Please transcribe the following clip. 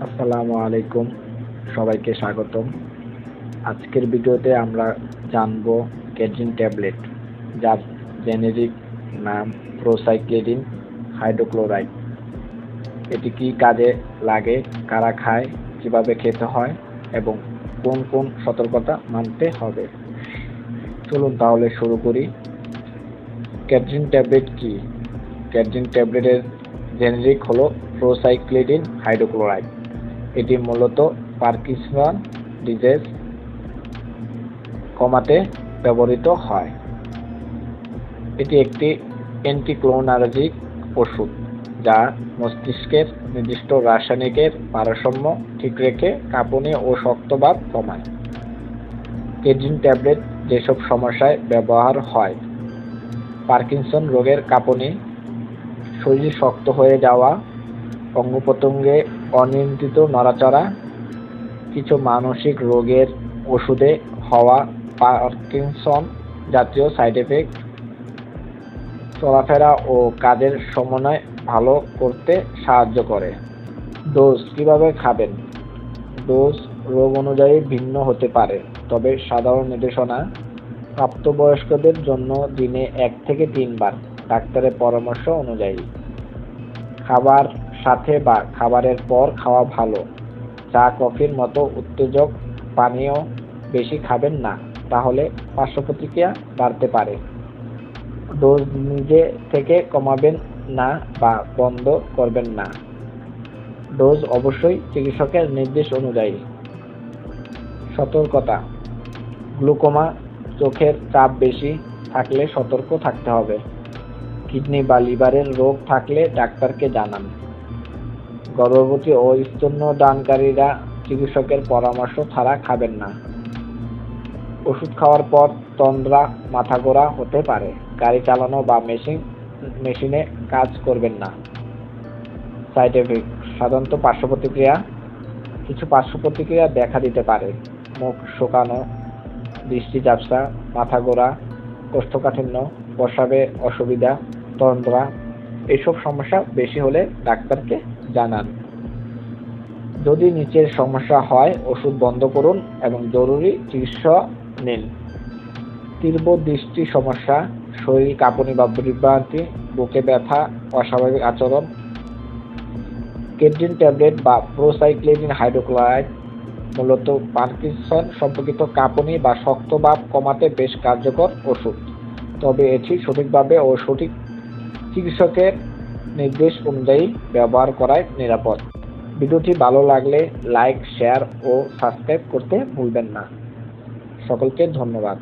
আসসালামু আলাইকুম, সবাইকে স্বাগতম। আজকের ভিডিওতে আমরা জানব কেডজিন ট্যাবলেট, যার জেনেরিক নাম প্রোসাইক্লিডিন হাইড্রোক্লোরাইড। এটি কি কাজে লাগে, কারা খায়, কিভাবে খেতে হয় এবং কোন কোন সতর্কতা মানতে হবে। চলুন তাহলে শুরু করি। কেডজিন ট্যাবলেট কি? কেডজিন ট্যাবলেটের জেনেরিক হলো প্রোসাইক্লিডিন হাইড্রোক্লোরাইড। এটি মূলত পার্কিনসন ডিজিজ কমাতে ব্যবহৃত হয়। এটি একটি অ্যান্টিকোলিনার্জিক ওষুধ যা মস্তিষ্কের নির্দিষ্ট রাসায়নিকের ভারসাম্য ঠিক রেখে কাঁপুনি ও শক্তভাব কমায়। কেডজিন ট্যাবলেট যেসব সমস্যায় ব্যবহার হয়: পার্কিনসন রোগের কাঁপুনি, শরীর শক্ত হয়ে যাওয়া, অঙ্গপ্রত্যঙ্গে অনিয়ন্ত্রিত নড়াচড়া, কিছু মানসিক রোগের ওষুধে হওয়া পার্কিনসন জাতীয় সাইড এফেক্ট, চলাফেরা ও কাজের সমন্বয় ভালো করতে সাহায্য করে। ডোজ কিভাবে খাবেন? ডোজ রোগ অনুযায়ী ভিন্ন হতে পারে, তবে সাধারণ নির্দেশনা: প্রাপ্তবয়স্কদের জন্য দিনে 1 থেকে 3 বার ডাক্তারের পরামর্শ অনুযায়ী। খাবার সাথে বা খাবারের পর খাওয়া ভালো। চা, কফির মতো উত্তেজক পানীয় বেশি খাবেন না, তাহলে পার্শ্বপ্রতিক্রিয়া বাড়তে পারে। ডোজ নিজে থেকে কমাবেন না বা বন্ধ করবেন না। ডোজ অবশ্যই চিকিৎসকের নির্দেশ অনুযায়ী। সতর্কতা: গ্লুকোমা, চোখের চাপ বেশি থাকলে সতর্ক থাকতে হবে। কিডনি বা লিভারের রোগ থাকলে ডাক্তারকে জানান। গর্ভবতী ও স্তন্যদানকারীরা চিকিৎসকের পরামর্শ ছাড়া খাবেন না। ওষুধ খাওয়ার পর তন্দ্রা, মাথা ঘোরা হতে পারে। গাড়ি চালানো বা মেশিনে কাজ করবেন না। সাইড এফেক্ট: সাধারণত পার্শ্বপ্রতিক্রিয়া। কিছু পার্শ্বপ্রতিক্রিয়া দেখা দিতে পারে: মুখ শুকানো, দৃষ্টি ঝাপসা, মাথা ঘোরা, কোষ্ঠকাঠিন্য, প্রস্রাবে অসুবিধা, তন্দ্রা। এইসব সমস্যা বেশি হলে ডাক্তারকে জানান। যদি নিচের সমস্যা হয়, ওষুধ বন্ধ করুন এবং জরুরি চিকিৎসা নিন। তীব্র দৃষ্টি সমস্যা, শরীর কাঁপুনি বা বিভ্রান্তি, বুকে ব্যথা, অস্বাভাবিক আচরণ। কেডজিন ট্যাবলেট বা প্রোসাইক্লিডিন হাইড্রোক্লোরাইড মূলত পার্কিনসন সম্পর্কিত কাঁপুনি বা শক্তভাব কমাতে বেশ কার্যকর ওষুধ, তবে এটি সঠিকভাবে ও সঠিক চিকিৎসকের নির্দেশ অনুযায়ী ব্যবহার করাই নিরাপদ। ভিডিওটি ভালো লাগলে লাইক, শেয়ার ও সাবস্ক্রাইব করতে ভুলবেন না। সকলকে ধন্যবাদ।